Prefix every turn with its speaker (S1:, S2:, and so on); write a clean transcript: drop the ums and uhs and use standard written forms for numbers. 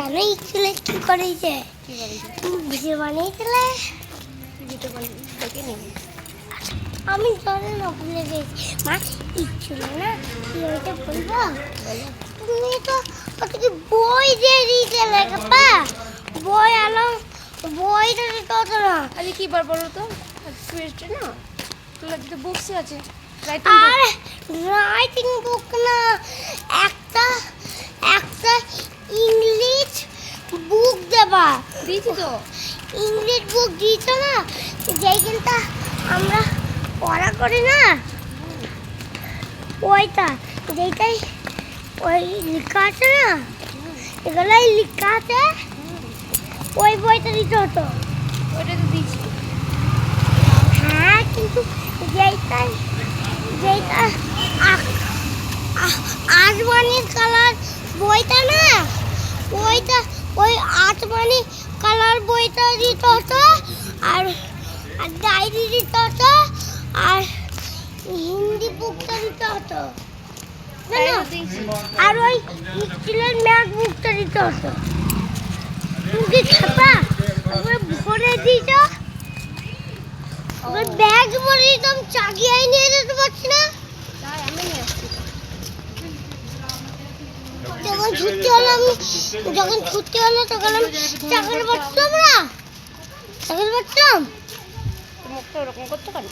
S1: জানো স্কুলে কি করেছে? ভিডিও বানিয়েছিলে? আমি জানি না, ভুলে গেছি। মা ছিল না, কি হয়েছে বলবো? তুমি তো ওটাকে বই দিয়ে দিয়েছিলে কাপা, বই আলো বইটা দিতে হতো না।
S2: আরে কি বার বলো তো, না তোর তো বুকসে আছে
S1: রাইটিং বুক না, একটা একটা ইংলিশ বুক দেবা।
S2: দিয়েছি তো,
S1: ইংলিশ বুক দিয়েছো না, যেইখানটা আমরা পড়া করি না, ওইটা যেইটাই ওই লেখা আছে না, এগুলোই লেখা আছে, ওই বইটা দিতে হতো।
S2: ওইটা তো দিয়েছি।
S1: হ্যাঁ, কিন্তু যেইটা আসমানি কালার বইটা না, ওইটা ওই আসমানি কালার বইটা দিতে হতো, আর ডায়েরি দিতে হতো, আর হিন্দি বুকটা দিতে হতো, আর ওই স্কুলের ম্যাথ বুকটা দিতে হতো। তুমি খাতা ভরে দিত, ব্যাগ ভরে দিতাম, চাকিয়ে নিয়ে যেতে পারছি না। যখন ছুটি হলো তখন আমি চাকরি পাচ্ছিলাম না, চাকরি পাচ্ছিলাম।
S2: মুখটা ওরকম করতে পারি।